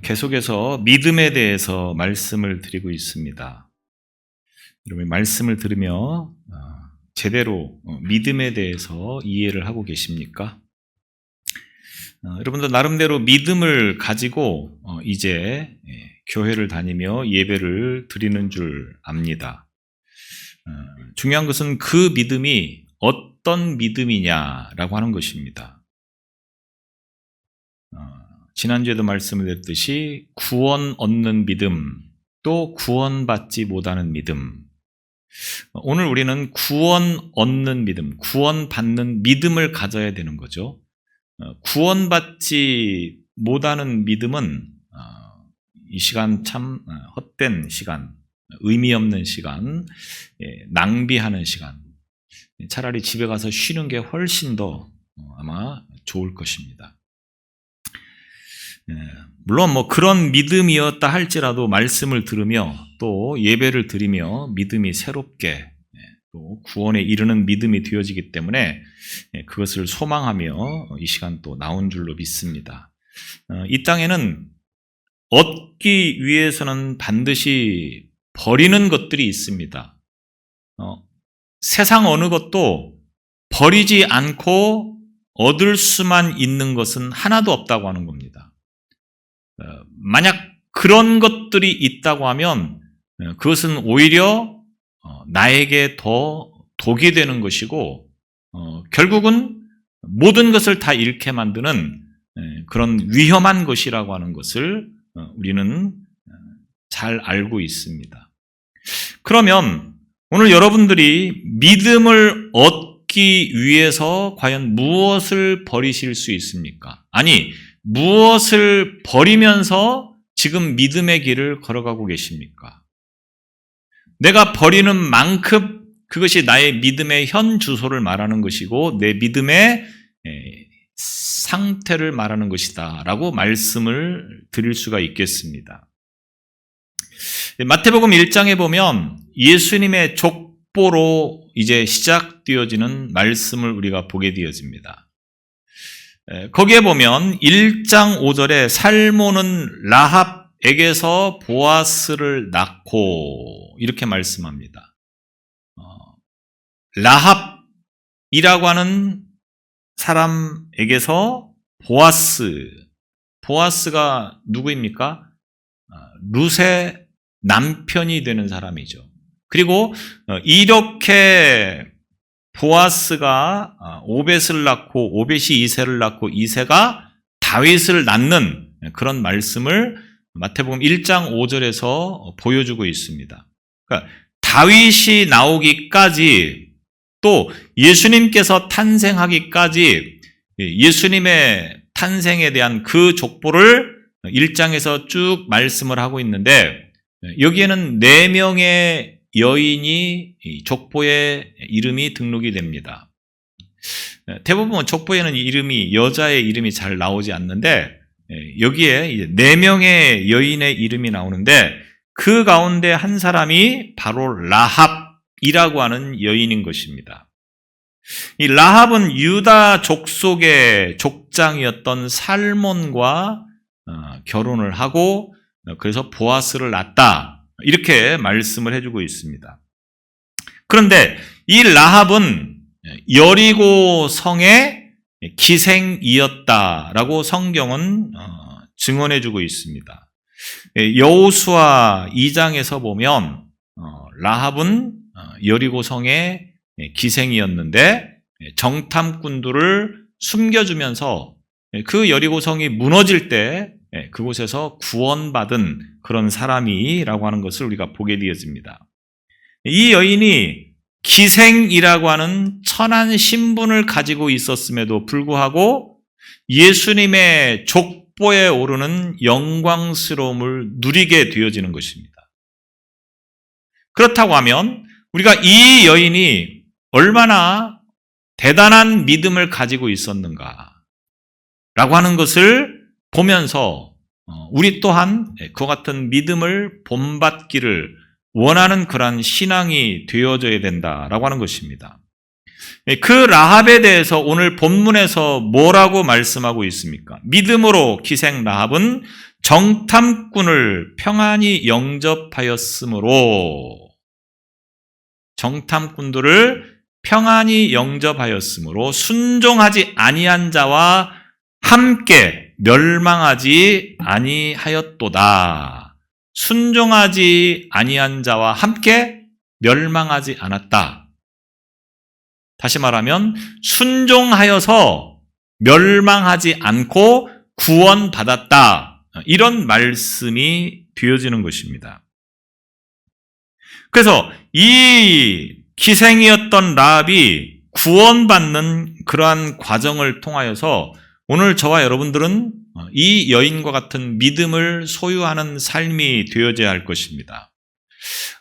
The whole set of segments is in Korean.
계속해서 믿음에 대해서 말씀을 드리고 있습니다. 여러분, 말씀을 들으며 제대로 믿음에 대해서 이해를 하고 계십니까? 여러분들 나름대로 믿음을 가지고 이제 교회를 다니며 예배를 드리는 줄 압니다. 중요한 것은 그 믿음이 어떤 믿음이냐라고 하는 것입니다. 지난주에도 말씀을 드렸듯이 구원 얻는 믿음, 또 구원받지 못하는 믿음. 오늘 우리는 구원 얻는 믿음, 구원받는 믿음을 가져야 되는 거죠. 구원받지 못하는 믿음은 이 시간 참 헛된 시간, 의미 없는 시간, 낭비하는 시간. 차라리 집에 가서 쉬는 게 훨씬 더 아마 좋을 것입니다. 물론 그런 믿음이었다 할지라도 말씀을 들으며 또 예배를 드리며 믿음이 새롭게 또 구원에 이르는 믿음이 되어지기 때문에 그것을 소망하며 이 시간 또 나온 줄로 믿습니다. 이 땅에는 얻기 위해서는 반드시 버리는 것들이 있습니다. 세상 어느 것도 버리지 않고 얻을 수만 있는 것은 하나도 없다고 하는 겁니다. 만약 그런 것들이 있다고 하면 그것은 오히려 나에게 더 독이 되는 것이고 결국은 모든 것을 다 잃게 만드는 그런 위험한 것이라고 하는 것을 우리는 잘 알고 있습니다. 그러면 오늘 여러분들이 믿음을 얻기 위해서 과연 무엇을 버리실 수 있습니까? 아니, 무엇을 버리면서 지금 믿음의 길을 걸어가고 계십니까? 내가 버리는 만큼 그것이 나의 믿음의 현 주소를 말하는 것이고 내 믿음의 상태를 말하는 것이다 라고 말씀을 드릴 수가 있겠습니다. 마태복음 1장에 보면 예수님의 족보로 이제 시작되어지는 말씀을 우리가 보게 되어집니다. 거기에 보면 1장 5절에 살모는 라합에게서 보아스를 낳고 이렇게 말씀합니다. 라합이라고 하는 사람에게서 보아스가 누구입니까? 룻의 남편이 되는 사람이죠. 그리고 이렇게 보아스가 오벳을 낳고 오벳이 이새를 낳고 이새가 다윗을 낳는 그런 말씀을 마태복음 1장 5절에서 보여주고 있습니다. 그러니까 다윗이 나오기까지 또 예수님께서 탄생하기까지 예수님의 탄생에 대한 그 족보를 1장에서 쭉 말씀을 하고 있는데 여기에는 4명의 여인이 족보에 이름이 등록이 됩니다. 대부분 족보에는 이름이 여자의 이름이 잘 나오지 않는데 여기에 이제 4명의 여인의 이름이 나오는데 그 가운데 한 사람이 바로 라합이라고 하는 여인인 것입니다. 이 라합은 유다 족속의 족장이었던 살몬과 결혼을 하고 그래서 보아스를 낳았다. 이렇게 말씀을 해주고 있습니다. 그런데 이 라합은 여리고 성의 기생이었다라고 성경은 증언해주고 있습니다. 여호수아 2장에서 보면 라합은 여리고 성의 기생이었는데 정탐꾼들을 숨겨주면서 그 여리고 성이 무너질 때 그곳에서 구원받은 그런 사람이라고 하는 것을 우리가 보게 되어집니다. 이 여인이 기생이라고 하는 천한 신분을 가지고 있었음에도 불구하고 예수님의 족보에 오르는 영광스러움을 누리게 되어지는 것입니다. 그렇다고 하면 우리가 이 여인이 얼마나 대단한 믿음을 가지고 있었는가 라고 하는 것을 보면서 우리 또한 그와 같은 믿음을 본받기를 원하는 그러한 신앙이 되어져야 된다라고 하는 것입니다. 그 라합에 대해서 오늘 본문에서 뭐라고 말씀하고 있습니까? 믿음으로 기생 라합은 정탐꾼을 평안히 영접하였으므로 정탐꾼들을 평안히 영접하였으므로 순종하지 아니한 자와 함께 멸망하지 아니하였도다. 순종하지 아니한 자와 함께 멸망하지 않았다. 다시 말하면 순종하여서 멸망하지 않고 구원받았다. 이런 말씀이 되어지는 것입니다. 그래서 이 기생이었던 라합이 구원받는 그러한 과정을 통하여서 오늘 저와 여러분들은 이 여인과 같은 믿음을 소유하는 삶이 되어져야 할 것입니다.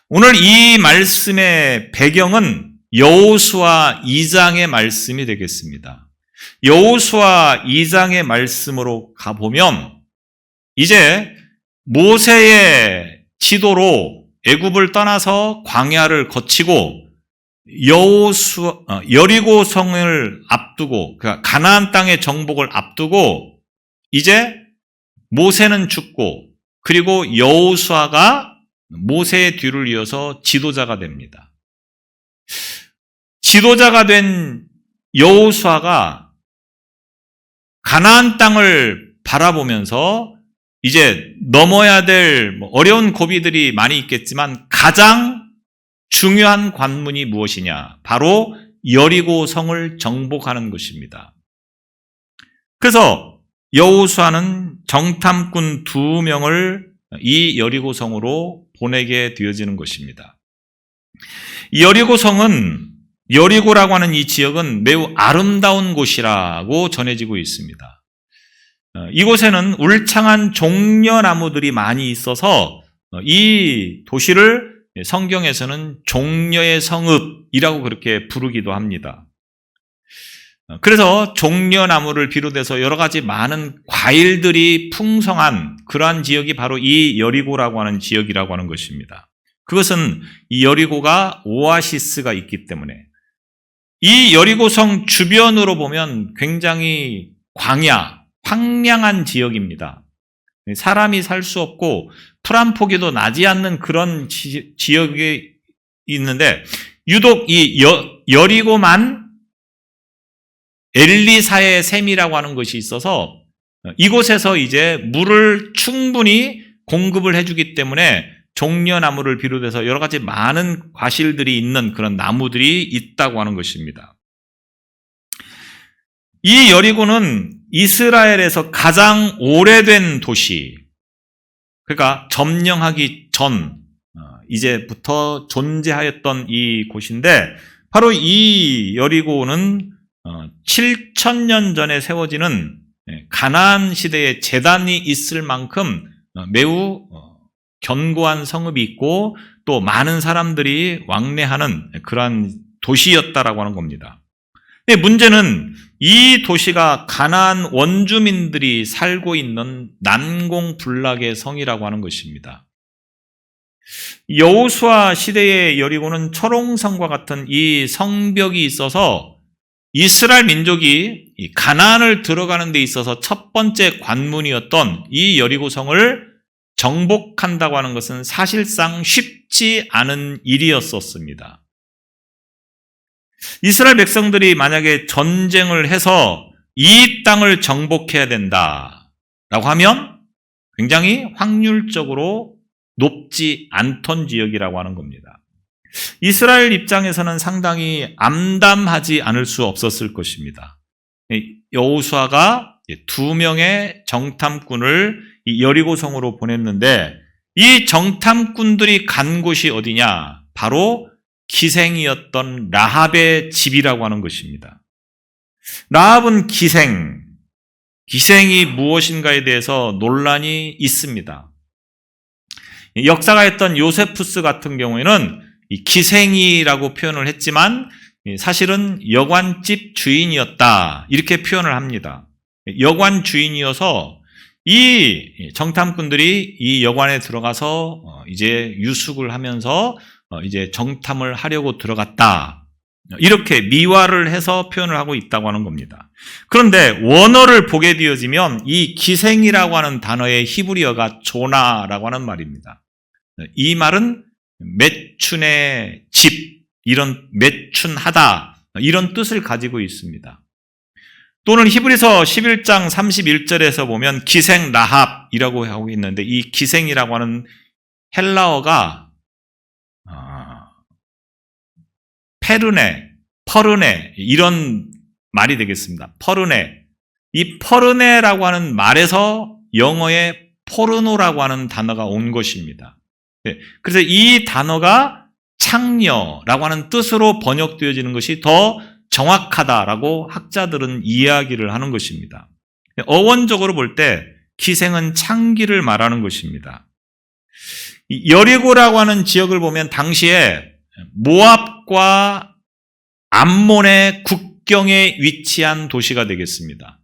오늘 이 말씀의 배경은 여호수아 2장의 말씀이 되겠습니다. 여호수아 2장의 말씀으로 가보면 이제 모세의 지도로 애굽을 떠나서 광야를 거치고 여리고 성을 앞두고 그러니까 가나안 땅의 정복을 앞두고 이제 모세는 죽고 그리고 여호수아가 모세의 뒤를 이어서 지도자가 됩니다. 지도자가 된 여호수아가 가나안 땅을 바라보면서 이제 넘어야 될 어려운 고비들이 많이 있겠지만 가장 중요한 관문이 무엇이냐? 바로 여리고 성을 정복하는 것입니다. 그래서 여호수아는 정탐꾼 2명을 이 여리고 성으로 보내게 되어지는 것입니다. 여리고 성은 여리고라고 하는 이 지역은 매우 아름다운 곳이라고 전해지고 있습니다. 이곳에는 울창한 종려나무들이 많이 있어서 이 도시를 성경에서는 종려의 성읍이라고 그렇게 부르기도 합니다. 그래서 종려나무를 비롯해서 여러 가지 많은 과일들이 풍성한 그러한 지역이 바로 이 여리고라고 하는 지역이라고 하는 것입니다. 그것은 이 여리고가 오아시스가 있기 때문에 이 여리고성 주변으로 보면 굉장히 황량한 지역입니다. 사람이 살 수 없고 풀 한 포기도 나지 않는 그런 지역이 있는데 유독 이 여리고만 엘리사의 샘이라고 하는 것이 있어서 이곳에서 이제 물을 충분히 공급을 해주기 때문에 종려나무를 비롯해서 여러 가지 많은 과실들이 있는 그런 나무들이 있다고 하는 것입니다. 이 여리고는 이스라엘에서 가장 오래된 도시, 그러니까 점령하기 전 이제부터 존재하였던 이 곳인데 바로 이 여리고는 7,000년 전에 세워지는 가나안 시대의 제단이 있을 만큼 매우 견고한 성읍이 있고 또 많은 사람들이 왕래하는 그러한 도시였다라고 하는 겁니다. 문제는 이 도시가 가나안 원주민들이 살고 있는 난공불락의 성이라고 하는 것입니다. 여호수아 시대의 여리고는 초롱성과 같은 이 성벽이 있어서 이스라엘 민족이 가나안을 들어가는 데 있어서 첫 번째 관문이었던 이 여리고성을 정복한다고 하는 것은 사실상 쉽지 않은 일이었었습니다. 이스라엘 백성들이 만약에 전쟁을 해서 이 땅을 정복해야 된다라고 하면 굉장히 확률적으로 높지 않던 지역이라고 하는 겁니다. 이스라엘 입장에서는 상당히 암담하지 않을 수 없었을 것입니다. 여호수아가 2명의 정탐꾼을 이 여리고성으로 보냈는데 이 정탐꾼들이 간 곳이 어디냐? 바로 기생이었던 라합의 집이라고 하는 것입니다. 라합은 기생이 무엇인가에 대해서 논란이 있습니다. 역사가 했던 요세푸스 같은 경우에는 이 기생이라고 표현을 했지만 사실은 여관집 주인이었다 이렇게 표현을 합니다. 여관 주인이어서 이 정탐꾼들이 이 여관에 들어가서 이제 유숙을 하면서 이제 정탐을 하려고 들어갔다. 이렇게 미화를 해서 표현을 하고 있다고 하는 겁니다. 그런데 원어를 보게 되어지면 이 기생이라고 하는 단어의 히브리어가 조나라고 하는 말입니다. 이 말은 매춘의 집, 이런 매춘하다, 이런 뜻을 가지고 있습니다. 또는 히브리서 11장 31절에서 보면 기생 라합이라고 하고 있는데 이 기생이라고 하는 헬라어가 페르네, 퍼르네 이런 말이 되겠습니다. 퍼르네. 이 퍼르네라고 하는 말에서 영어의 포르노라고 하는 단어가 온 것입니다. 그래서 이 단어가 창녀라고 하는 뜻으로 번역되어지는 것이 더 정확하다라고 학자들은 이야기를 하는 것입니다. 어원적으로 볼 때 기생은 창기를 말하는 것입니다. 여리고라고 하는 지역을 보면 당시에 모압과 암몬의 국경에 위치한 도시가 되겠습니다.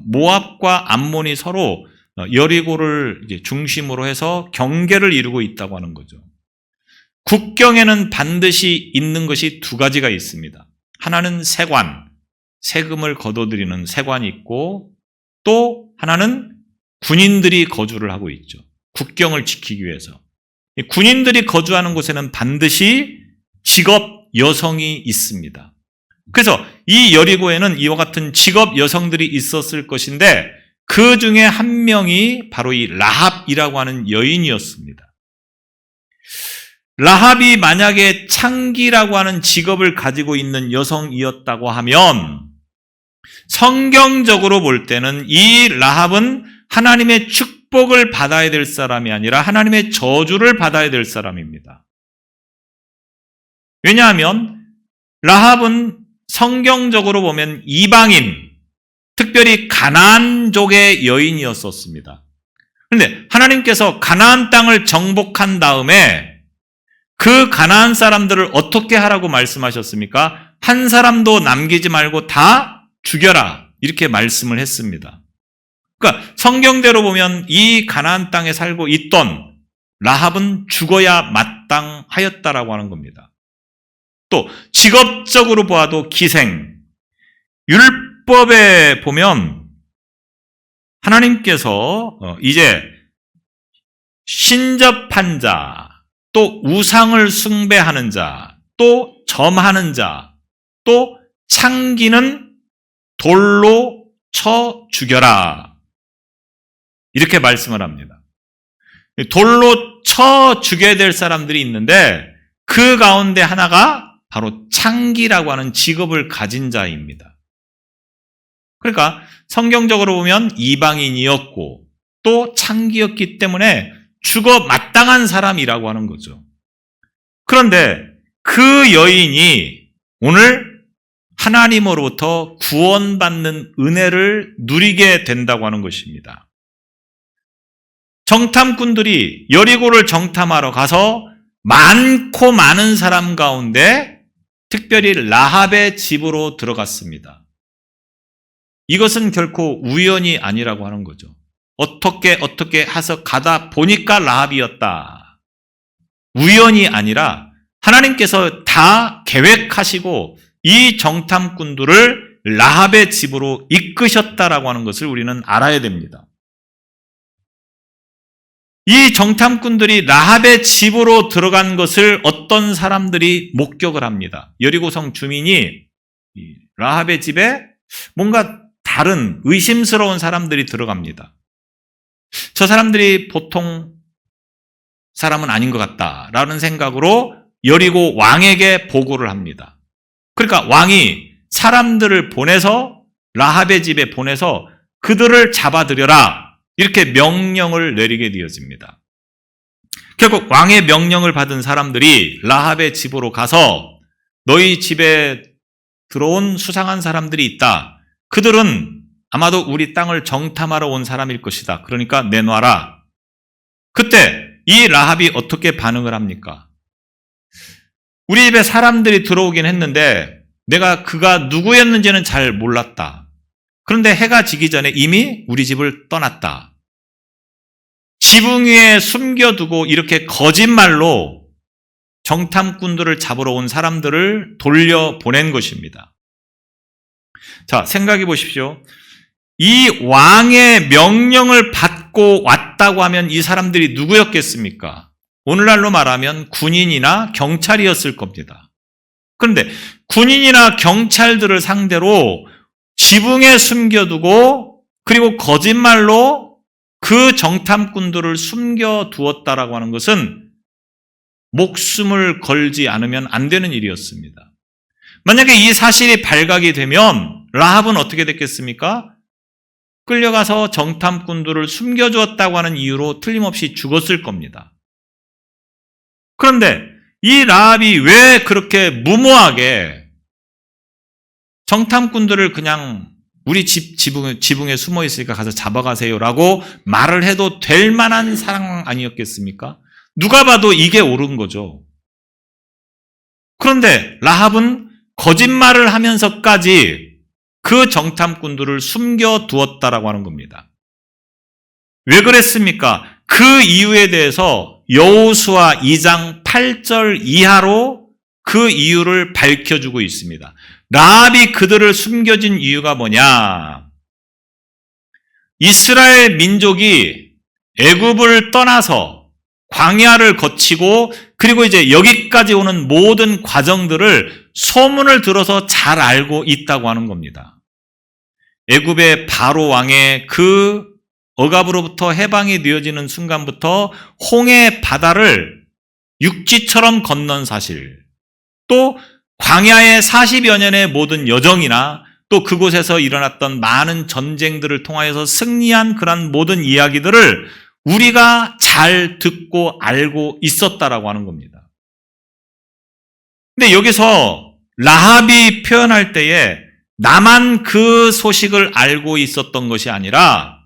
모압과 암몬이 서로 여리고를 중심으로 해서 경계를 이루고 있다고 하는 거죠. 국경에는 반드시 있는 것이 두 가지가 있습니다. 하나는 세관, 세금을 거둬들이는 세관이 있고 또 하나는 군인들이 거주를 하고 있죠. 국경을 지키기 위해서. 군인들이 거주하는 곳에는 반드시 직업 여성이 있습니다. 그래서 이 여리고에는 이와 같은 직업 여성들이 있었을 것인데 그 중에 한 명이 바로 이 라합이라고 하는 여인이었습니다. 라합이 만약에 창기라고 하는 직업을 가지고 있는 여성이었다고 하면 성경적으로 볼 때는 이 라합은 하나님의 축복을 받아야 될 사람이 아니라 하나님의 저주를 받아야 될 사람입니다. 왜냐하면 라합은 성경적으로 보면 이방인, 특별히 가나안족의 여인이었었습니다. 그런데 하나님께서 가나안 땅을 정복한 다음에 그 가나안 사람들을 어떻게 하라고 말씀하셨습니까? 한 사람도 남기지 말고 다 죽여라 이렇게 말씀을 했습니다. 그러니까 성경대로 보면 이 가나안 땅에 살고 있던 라합은 죽어야 마땅하였다라고 하는 겁니다. 또 직업적으로 보아도 기생, 율법에 보면 하나님께서 이제 신접한 자, 또 우상을 숭배하는 자, 또 점하는 자, 또 창기는 돌로 쳐 죽여라 이렇게 말씀을 합니다. 돌로 쳐 죽여야 될 사람들이 있는데 그 가운데 하나가 바로 창기라고 하는 직업을 가진 자입니다. 그러니까 성경적으로 보면 이방인이었고 또 창기였기 때문에 죽어 마땅한 사람이라고 하는 거죠. 그런데 그 여인이 오늘 하나님으로부터 구원받는 은혜를 누리게 된다고 하는 것입니다. 정탐꾼들이 여리고를 정탐하러 가서 많고 많은 사람 가운데 특별히 라합의 집으로 들어갔습니다. 이것은 결코 우연이 아니라고 하는 거죠. 어떻게 해서 가다 보니까 라합이었다. 우연이 아니라 하나님께서 다 계획하시고 이 정탐꾼들을 라합의 집으로 이끄셨다라고 하는 것을 우리는 알아야 됩니다. 이 정탐꾼들이 라합의 집으로 들어간 것을 어떤 사람들이 목격을 합니다. 여리고성 주민이 라합의 집에 뭔가 다른 의심스러운 사람들이 들어갑니다. 저 사람들이 보통 사람은 아닌 것 같다라는 생각으로 여리고 왕에게 보고를 합니다. 그러니까 왕이 사람들을 보내서 라합의 집에 보내서 그들을 잡아들여라 이렇게 명령을 내리게 되어집니다. 결국 왕의 명령을 받은 사람들이 라합의 집으로 가서 너희 집에 들어온 수상한 사람들이 있다. 그들은 아마도 우리 땅을 정탐하러 온 사람일 것이다. 그러니까 내놔라. 그때 이 라합이 어떻게 반응을 합니까? 우리 집에 사람들이 들어오긴 했는데 내가 그가 누구였는지는 잘 몰랐다. 그런데 해가 지기 전에 이미 우리 집을 떠났다. 지붕 위에 숨겨두고 이렇게 거짓말로 정탐꾼들을 잡으러 온 사람들을 돌려보낸 것입니다. 자, 생각해 보십시오. 이 왕의 명령을 받고 왔다고 하면 이 사람들이 누구였겠습니까? 오늘날로 말하면 군인이나 경찰이었을 겁니다. 그런데 군인이나 경찰들을 상대로 지붕에 숨겨두고 그리고 거짓말로 그 정탐꾼들을 숨겨두었다라고 하는 것은 목숨을 걸지 않으면 안 되는 일이었습니다. 만약에 이 사실이 발각이 되면 라합은 어떻게 됐겠습니까? 끌려가서 정탐꾼들을 숨겨주었다고 하는 이유로 틀림없이 죽었을 겁니다. 그런데 이 라합이 왜 그렇게 무모하게 정탐꾼들을 그냥 우리 지붕에 숨어 있으니까 가서 잡아가세요라고 말을 해도 될 만한 상황 아니었겠습니까? 누가 봐도 이게 옳은 거죠. 그런데 라합은 거짓말을 하면서까지 그 정탐꾼들을 숨겨두었다라고 하는 겁니다. 왜 그랬습니까? 그 이유에 대해서 여호수아 2장 8절 이하로 그 이유를 밝혀주고 있습니다. 라합이 그들을 숨겨진 이유가 뭐냐? 이스라엘 민족이 애굽을 떠나서 광야를 거치고 그리고 이제 여기까지 오는 모든 과정들을 소문을 들어서 잘 알고 있다고 하는 겁니다. 애굽의 바로 왕의 그 억압으로부터 해방이 되어지는 순간부터 홍해 바다를 육지처럼 건넌 사실, 또 광야의 40여 년의 모든 여정이나 또 그곳에서 일어났던 많은 전쟁들을 통하여서 승리한 그런 모든 이야기들을 우리가 잘 듣고 알고 있었다라고 하는 겁니다. 근데 여기서 라합이 표현할 때에 나만 그 소식을 알고 있었던 것이 아니라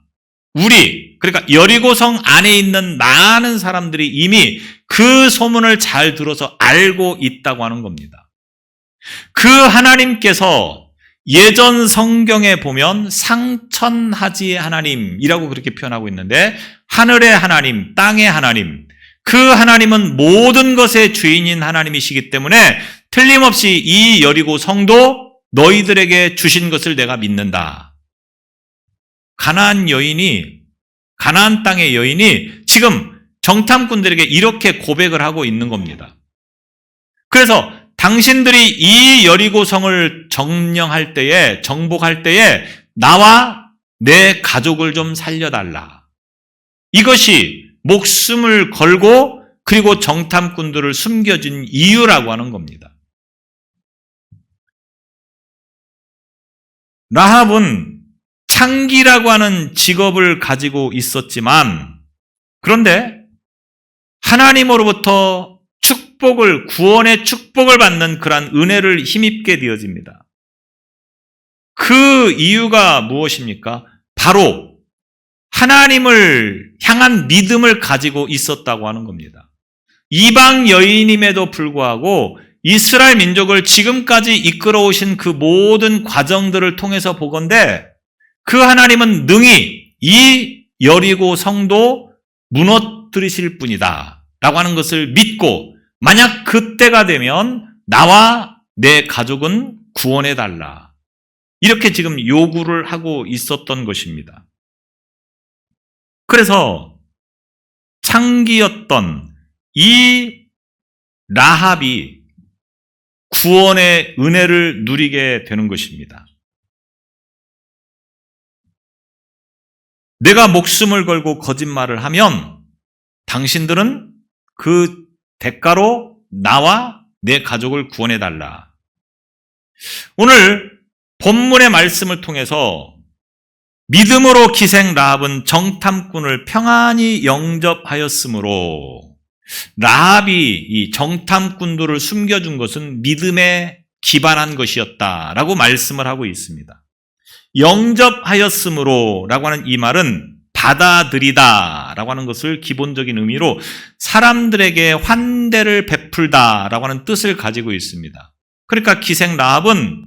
그러니까 여리고성 안에 있는 많은 사람들이 이미 그 소문을 잘 들어서 알고 있다고 하는 겁니다. 그 하나님께서 예전 성경에 보면 상천하지 하나님이라고 그렇게 표현하고 있는데 하늘의 하나님, 땅의 하나님, 그 하나님은 모든 것의 주인인 하나님이시기 때문에 틀림없이 이 여리고 성도 너희들에게 주신 것을 내가 믿는다. 가나안 땅의 여인이 지금 정탐꾼들에게 이렇게 고백을 하고 있는 겁니다. 그래서 당신들이 이 여리고성을 정복할 때에 나와 내 가족을 좀 살려달라. 이것이 목숨을 걸고 그리고 정탐꾼들을 숨겨진 이유라고 하는 겁니다. 라합은 창기라고 하는 직업을 가지고 있었지만 그런데 하나님으로부터 구원의 축복을 받는 그러한 은혜를 힘입게 되어집니다. 그 이유가 무엇입니까? 바로 하나님을 향한 믿음을 가지고 있었다고 하는 겁니다. 이방 여인임에도 불구하고 이스라엘 민족을 지금까지 이끌어오신 그 모든 과정들을 통해서 보건대 그 하나님은 능히 이 여리고 성도 무너뜨리실 분이다 라고 하는 것을 믿고 만약 그때가 되면 나와 내 가족은 구원해달라. 이렇게 지금 요구를 하고 있었던 것입니다. 그래서 창기였던 이 라합이 구원의 은혜를 누리게 되는 것입니다. 내가 목숨을 걸고 거짓말을 하면 당신들은 그 대가로 나와 내 가족을 구원해달라. 오늘 본문의 말씀을 통해서 믿음으로 기생 라합은 정탐꾼을 평안히 영접하였으므로 라합이 이 정탐꾼들을 숨겨준 것은 믿음에 기반한 것이었다라고 말씀을 하고 있습니다. 영접하였으므로 라고 하는 이 말은 받아들이다 라고 하는 것을 기본적인 의미로 사람들에게 환대를 베풀다 라고 하는 뜻을 가지고 있습니다. 그러니까 기생 라합은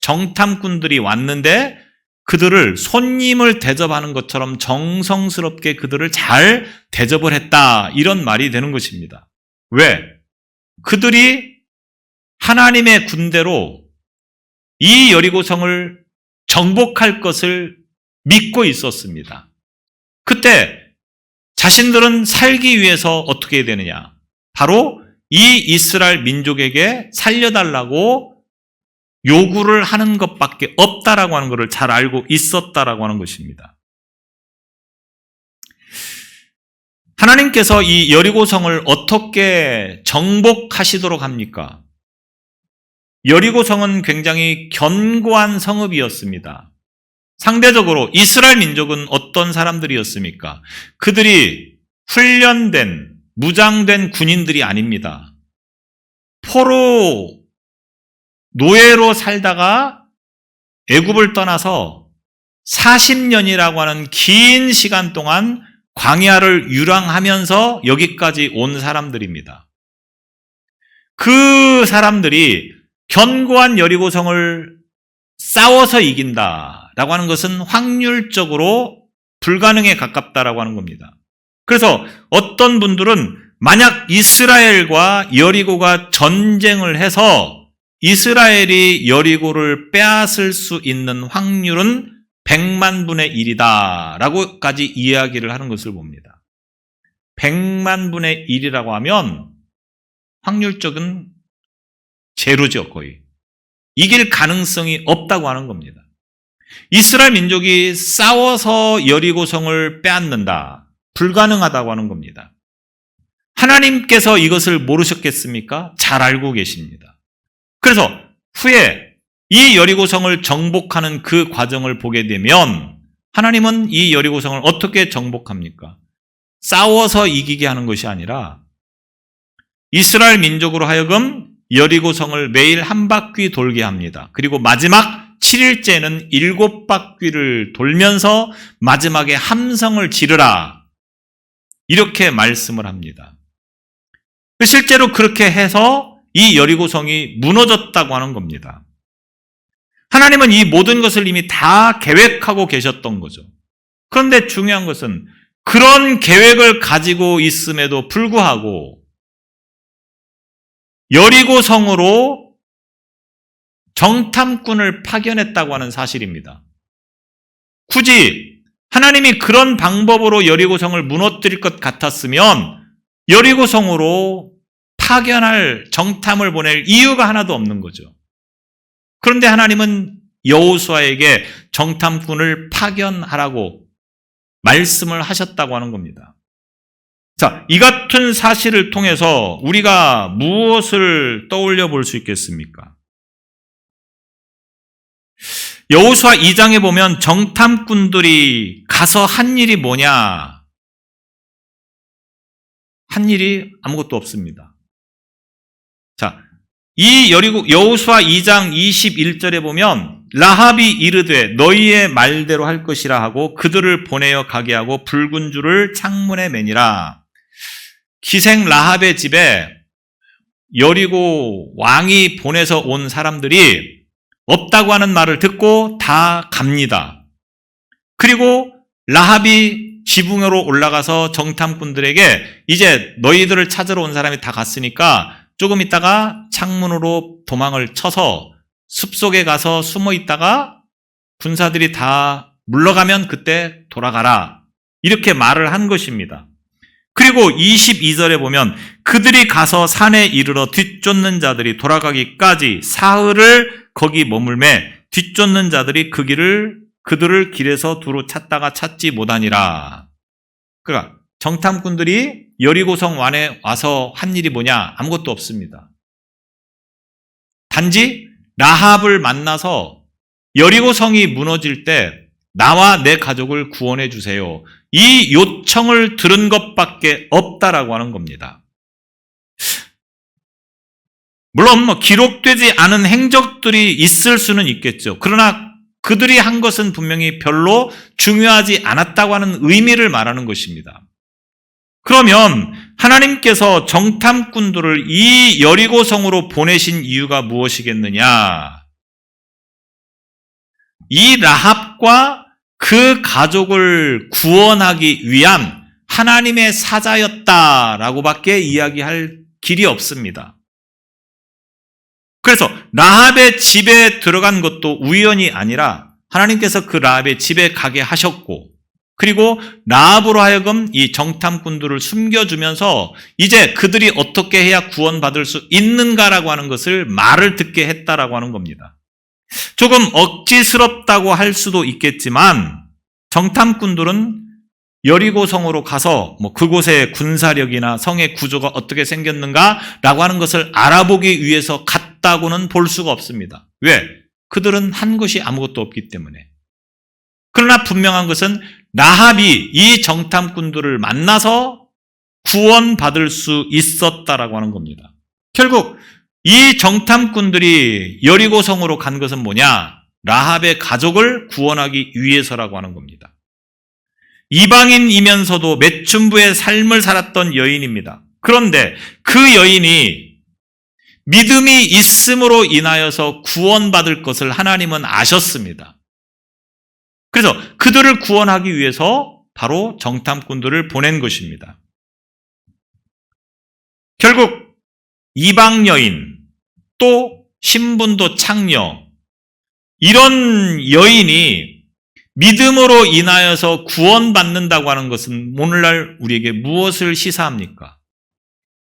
정탐꾼들이 왔는데 그들을 손님을 대접하는 것처럼 정성스럽게 그들을 잘 대접을 했다 이런 말이 되는 것입니다. 왜? 그들이 하나님의 군대로 이 여리고성을 정복할 것을 믿고 있었습니다. 그때 자신들은 살기 위해서 어떻게 해야 되느냐? 바로 이 이스라엘 민족에게 살려달라고 요구를 하는 것밖에 없다라고 하는 것을 잘 알고 있었다라고 하는 것입니다. 하나님께서 이 여리고성을 어떻게 정복하시도록 합니까? 여리고성은 굉장히 견고한 성읍이었습니다. 상대적으로 이스라엘 민족은 어떤 사람들이었습니까? 그들이 훈련된, 무장된 군인들이 아닙니다. 포로 노예로 살다가 애굽을 떠나서 40년이라고 하는 긴 시간 동안 광야를 유랑하면서 여기까지 온 사람들입니다. 그 사람들이 견고한 여리고성을 싸워서 이긴다라고 하는 것은 확률적으로 불가능에 가깝다라고 하는 겁니다. 그래서 어떤 분들은 만약 이스라엘과 여리고가 전쟁을 해서 이스라엘이 여리고를 빼앗을 수 있는 확률은 100만 분의 1이다 라고까지 이야기를 하는 것을 봅니다. 100만 분의 1이라고 하면 확률적은 제로죠, 거의. 이길 가능성이 없다고 하는 겁니다. 이스라엘 민족이 싸워서 여리고성을 빼앗는다. 불가능하다고 하는 겁니다. 하나님께서 이것을 모르셨겠습니까? 잘 알고 계십니다. 그래서 후에 이 여리고성을 정복하는 그 과정을 보게 되면 하나님은 이 여리고성을 어떻게 정복합니까? 싸워서 이기게 하는 것이 아니라 이스라엘 민족으로 하여금 여리고성을 매일 한 바퀴 돌게 합니다. 그리고 마지막 7일째는 7바퀴를 돌면서 마지막에 함성을 지르라. 이렇게 말씀을 합니다. 실제로 그렇게 해서 이 여리고성이 무너졌다고 하는 겁니다. 하나님은 이 모든 것을 이미 다 계획하고 계셨던 거죠. 그런데 중요한 것은 그런 계획을 가지고 있음에도 불구하고 여리고성으로 정탐꾼을 파견했다고 하는 사실입니다. 굳이 하나님이 그런 방법으로 여리고성을 무너뜨릴 것 같았으면 여리고성으로 파견할 정탐을 보낼 이유가 하나도 없는 거죠. 그런데 하나님은 여호수아에게 정탐꾼을 파견하라고 말씀을 하셨다고 하는 겁니다. 자, 이 같은 사실을 통해서 우리가 무엇을 떠올려 볼 수 있겠습니까? 여호수아 2장에 보면 정탐꾼들이 가서 한 일이 뭐냐? 한 일이 아무것도 없습니다. 자, 이 여호수아 2장 21절에 보면 라합이 이르되 너희의 말대로 할 것이라 하고 그들을 보내어 가게 하고 붉은 줄을 창문에 매니라. 기생 라합의 집에 여리고 왕이 보내서 온 사람들이 없다고 하는 말을 듣고 다 갑니다. 그리고 라합이 지붕으로 올라가서 정탐꾼들에게 이제 너희들을 찾으러 온 사람이 다 갔으니까 조금 있다가 창문으로 도망을 쳐서 숲속에 가서 숨어 있다가 군사들이 다 물러가면 그때 돌아가라. 이렇게 말을 한 것입니다. 그리고 22절에 보면 그들이 가서 산에 이르러 뒤쫓는 자들이 돌아가기까지 사흘을 거기 머물매 뒤쫓는 자들이 그들을 길에서 두루 찾다가 찾지 못하니라. 그러니까 정탐꾼들이 여리고성 안에 와서 한 일이 뭐냐? 아무것도 없습니다. 단지 라합을 만나서 여리고성이 무너질 때 나와 내 가족을 구원해 주세요. 이 요청을 들은 것밖에 없다라고 하는 겁니다. 물론 기록되지 않은 행적들이 있을 수는 있겠죠. 그러나 그들이 한 것은 분명히 별로 중요하지 않았다고 하는 의미를 말하는 것입니다. 그러면 하나님께서 정탐꾼들을 이 여리고성으로 보내신 이유가 무엇이겠느냐? 이 라합과 그 가족을 구원하기 위한 하나님의 사자였다라고밖에 이야기할 길이 없습니다. 그래서 라합의 집에 들어간 것도 우연이 아니라 하나님께서 그 라합의 집에 가게 하셨고, 그리고 라합으로 하여금 이 정탐꾼들을 숨겨주면서 이제 그들이 어떻게 해야 구원받을 수 있는가라고 하는 것을 말을 듣게 했다라고 하는 겁니다. 조금 억지스럽다고 할 수도 있겠지만 정탐꾼들은 여리고 성으로 가서 그곳의 군사력이나 성의 구조가 어떻게 생겼는가라고 하는 것을 알아보기 위해서 갔다고는 볼 수가 없습니다. 왜? 그들은 한 것이 아무것도 없기 때문에. 그러나 분명한 것은 라합이 이 정탐꾼들을 만나서 구원받을 수 있었다라고 하는 겁니다. 결국 이 정탐꾼들이 여리고 성으로 간 것은 뭐냐? 라합의 가족을 구원하기 위해서라고 하는 겁니다. 이방인이면서도 매춘부의 삶을 살았던 여인입니다. 그런데 그 여인이 믿음이 있음으로 인하여서 구원받을 것을 하나님은 아셨습니다. 그래서 그들을 구원하기 위해서 바로 정탐꾼들을 보낸 것입니다. 결국 이방 여인, 또 신분도 창녀, 이런 여인이 믿음으로 인하여서 구원받는다고 하는 것은 오늘날 우리에게 무엇을 시사합니까?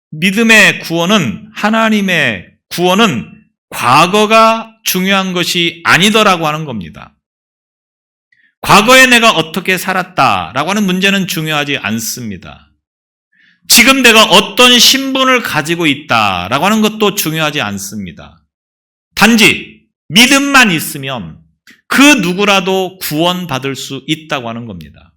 믿음의 구원은, 하나님의 구원은 과거가 중요한 것이 아니더라고 하는 겁니다. 과거에 내가 어떻게 살았다라고 하는 문제는 중요하지 않습니다. 지금 내가 어떤 신분을 가지고 있다라고 하는 것도 중요하지 않습니다. 단지 믿음만 있으면 그 누구라도 구원받을 수 있다고 하는 겁니다.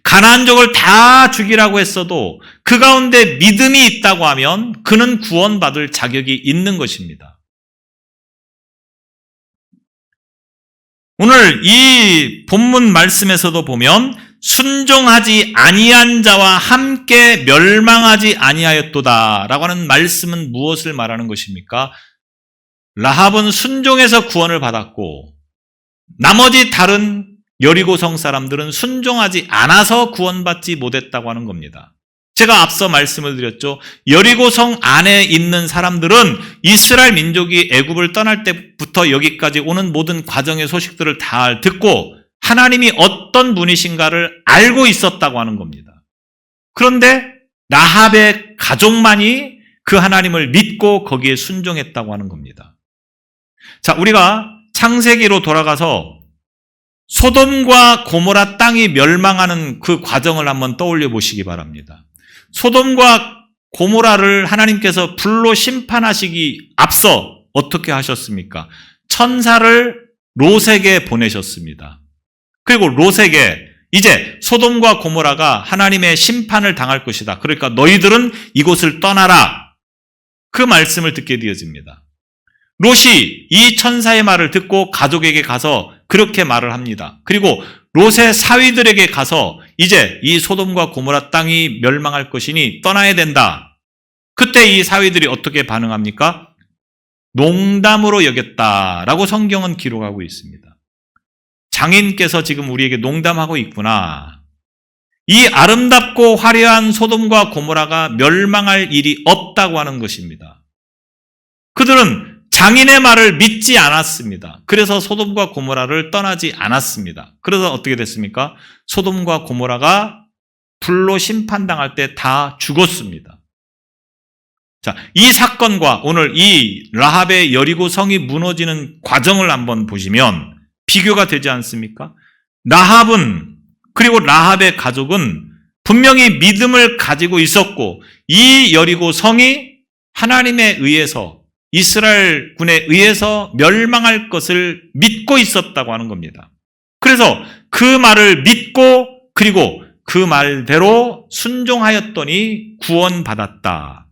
가나안족을 다 죽이라고 했어도 그 가운데 믿음이 있다고 하면 그는 구원받을 자격이 있는 것입니다. 오늘 이 본문 말씀에서도 보면 순종하지 아니한 자와 함께 멸망하지 아니하였도다 라고 하는 말씀은 무엇을 말하는 것입니까? 라합은 순종해서 구원을 받았고 나머지 다른 여리고성 사람들은 순종하지 않아서 구원받지 못했다고 하는 겁니다. 제가 앞서 말씀을 드렸죠. 여리고성 안에 있는 사람들은 이스라엘 민족이 애굽을 떠날 때부터 여기까지 오는 모든 과정의 소식들을 다 듣고 하나님이 어떤 분이신가를 알고 있었다고 하는 겁니다. 그런데 라합의 가족만이 그 하나님을 믿고 거기에 순종했다고 하는 겁니다. 자, 우리가 창세기로 돌아가서 소돔과 고모라 땅이 멸망하는 그 과정을 한번 떠올려 보시기 바랍니다. 소돔과 고모라를 하나님께서 불로 심판하시기 앞서 어떻게 하셨습니까? 천사를 롯에게 보내셨습니다. 그리고 롯에게 이제 소돔과 고모라가 하나님의 심판을 당할 것이다. 그러니까 너희들은 이곳을 떠나라. 그 말씀을 듣게 되어집니다. 롯이 이 천사의 말을 듣고 가족에게 가서 그렇게 말을 합니다. 그리고 롯의 사위들에게 가서 이제 이 소돔과 고모라 땅이 멸망할 것이니 떠나야 된다. 그때 이 사위들이 어떻게 반응합니까? 농담으로 여겼다라고 성경은 기록하고 있습니다. 장인께서 지금 우리에게 농담하고 있구나. 이 아름답고 화려한 소돔과 고모라가 멸망할 일이 없다고 하는 것입니다. 그들은 장인의 말을 믿지 않았습니다. 그래서 소돔과 고모라를 떠나지 않았습니다. 그래서 어떻게 됐습니까? 소돔과 고모라가 불로 심판당할 때 다 죽었습니다. 자, 이 사건과 오늘 이 라합의 여리고 성이 무너지는 과정을 한번 보시면 비교가 되지 않습니까? 라합은, 그리고 라합의 가족은 분명히 믿음을 가지고 있었고 이 여리고 성이 하나님에 의해서, 이스라엘 군에 의해서 멸망할 것을 믿고 있었다고 하는 겁니다. 그래서 그 말을 믿고 그리고 그 말대로 순종하였더니 구원받았다.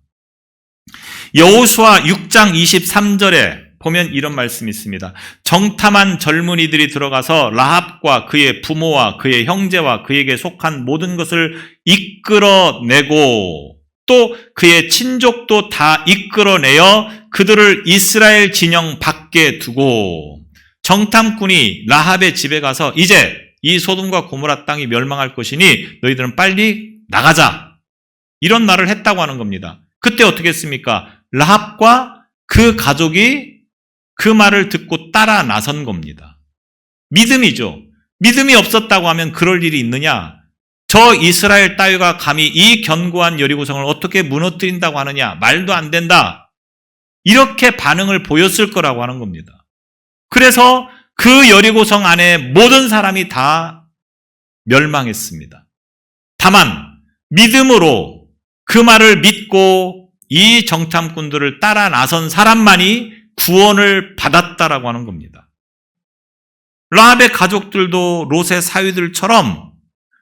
여호수아 6장 23절에 보면 이런 말씀이 있습니다. 정탐한 젊은이들이 들어가서 라합과 그의 부모와 그의 형제와 그에게 속한 모든 것을 이끌어내고 또 그의 친족도 다 이끌어내어 그들을 이스라엘 진영 밖에 두고, 정탐꾼이 라합의 집에 가서 이제 이 소돔과 고모라 땅이 멸망할 것이니 너희들은 빨리 나가자, 이런 말을 했다고 하는 겁니다. 그때 어떻게 했습니까? 라합과 그 가족이 그 말을 듣고 따라 나선 겁니다. 믿음이죠. 믿음이 없었다고 하면 그럴 일이 있느냐? 저 이스라엘 따위가 감히 이 견고한 여리고성을 어떻게 무너뜨린다고 하느냐? 말도 안 된다. 이렇게 반응을 보였을 거라고 하는 겁니다. 그래서 그 여리고성 안에 모든 사람이 다 멸망했습니다. 다만 믿음으로 그 말을 믿고 이 정탐꾼들을 따라 나선 사람만이 구원을 받았다라고 하는 겁니다. 라합의 가족들도 롯의 사위들처럼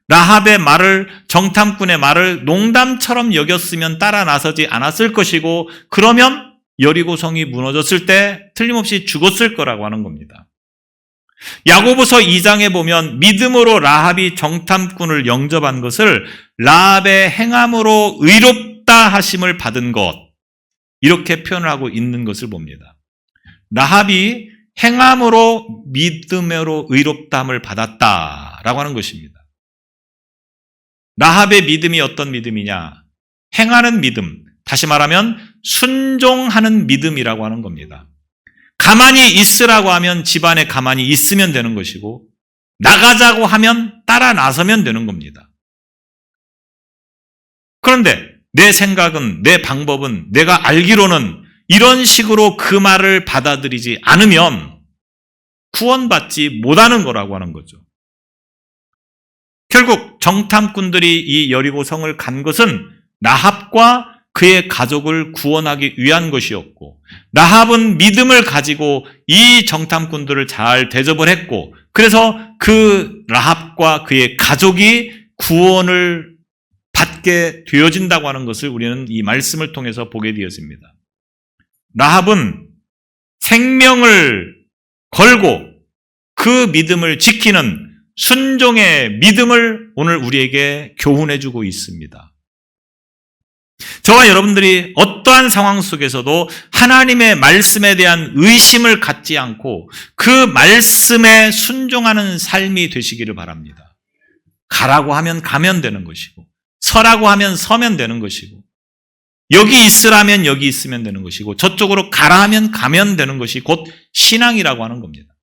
라합의 말을, 정탐꾼의 말을 농담처럼 여겼으면 따라 나서지 않았을 것이고, 그러면 여리고성이 무너졌을 때 틀림없이 죽었을 거라고 하는 겁니다. 야고보서 2장에 보면 믿음으로 라합이 정탐꾼을 영접한 것을 라합의 행함으로 의롭다 하심을 받은 것, 이렇게 표현을 하고 있는 것을 봅니다. 라합이 행함으로 믿음으로 의롭다함을 받았다라고 하는 것입니다. 라합의 믿음이 어떤 믿음이냐? 행하는 믿음, 다시 말하면 순종하는 믿음이라고 하는 겁니다. 가만히 있으라고 하면 집안에 가만히 있으면 되는 것이고, 나가자고 하면 따라 나서면 되는 겁니다. 그런데 내 생각은, 내 방법은, 내가 알기로는 이런 식으로 그 말을 받아들이지 않으면 구원받지 못하는 거라고 하는 거죠. 결국 정탐꾼들이 이 여리고성을 간 것은 라합과 그의 가족을 구원하기 위한 것이었고, 라합은 믿음을 가지고 이 정탐꾼들을 잘 대접을 했고, 그래서 그 라합과 그의 가족이 구원을 받게 되어진다고 하는 것을 우리는 이 말씀을 통해서 보게 되었습니다. 라합은 생명을 걸고 그 믿음을 지키는 순종의 믿음을 오늘 우리에게 교훈해주고 있습니다. 저와 여러분들이 어떠한 상황 속에서도 하나님의 말씀에 대한 의심을 갖지 않고 그 말씀에 순종하는 삶이 되시기를 바랍니다. 가라고 하면 가면 되는 것이고, 서라고 하면 서면 되는 것이고, 여기 있으라면 여기 있으면 되는 것이고, 저쪽으로 가라 하면 가면 되는 것이 곧 신앙이라고 하는 겁니다.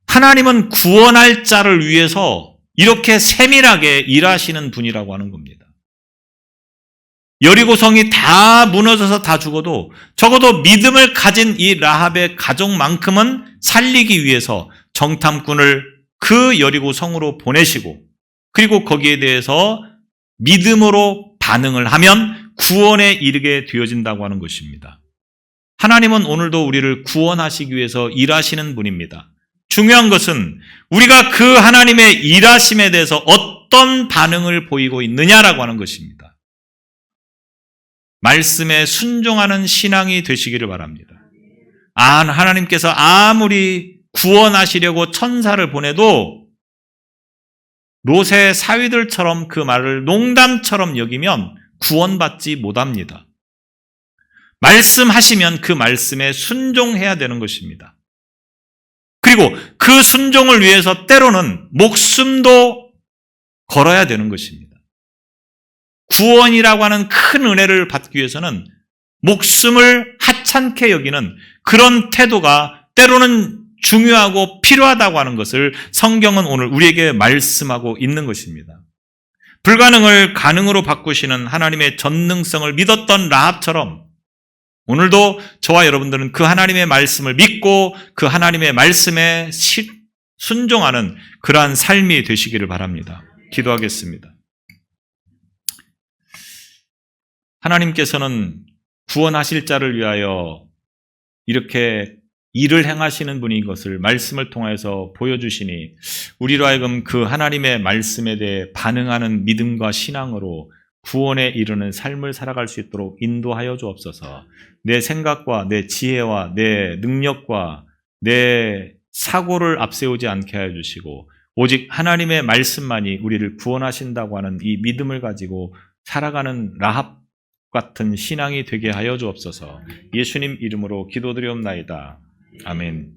하나님은 구원할 자를 위해서 이렇게 세밀하게 일하시는 분이라고 하는 겁니다. 여리고성이 다 무너져서 다 죽어도 적어도 믿음을 가진 이 라합의 가족만큼은 살리기 위해서 정탐꾼을 그 여리고성으로 보내시고, 그리고 거기에 대해서 믿음으로 반응을 하면 구원에 이르게 되어진다고 하는 것입니다. 하나님은 오늘도 우리를 구원하시기 위해서 일하시는 분입니다. 중요한 것은 우리가 그 하나님의 일하심에 대해서 어떤 반응을 보이고 있느냐라고 하는 것입니다. 말씀에 순종하는 신앙이 되시기를 바랍니다. 하나님께서 아무리 구원하시려고 천사를 보내도 롯의 사위들처럼 그 말을 농담처럼 여기면 구원받지 못합니다. 말씀하시면 그 말씀에 순종해야 되는 것입니다. 그리고 그 순종을 위해서 때로는 목숨도 걸어야 되는 것입니다. 구원이라고 하는 큰 은혜를 받기 위해서는 목숨을 하찮게 여기는 그런 태도가 때로는 중요하고 필요하다고 하는 것을 성경은 오늘 우리에게 말씀하고 있는 것입니다. 불가능을 가능으로 바꾸시는 하나님의 전능성을 믿었던 라합처럼 오늘도 저와 여러분들은 그 하나님의 말씀을 믿고 그 하나님의 말씀에 순종하는 그러한 삶이 되시기를 바랍니다. 기도하겠습니다. 하나님께서는 구원하실 자를 위하여 이렇게 일을 행하시는 분인 것을 말씀을 통해서 보여주시니 우리로 하여금 그 하나님의 말씀에 대해 반응하는 믿음과 신앙으로 구원에 이르는 삶을 살아갈 수 있도록 인도하여 주옵소서. 내 생각과 내 지혜와 내 능력과 내 사고를 앞세우지 않게 하여 주시고 오직 하나님의 말씀만이 우리를 구원하신다고 하는 이 믿음을 가지고 살아가는 라합 같은 신앙이 되게 하여 주옵소서. 예수님 이름으로 기도드리옵나이다. 아멘.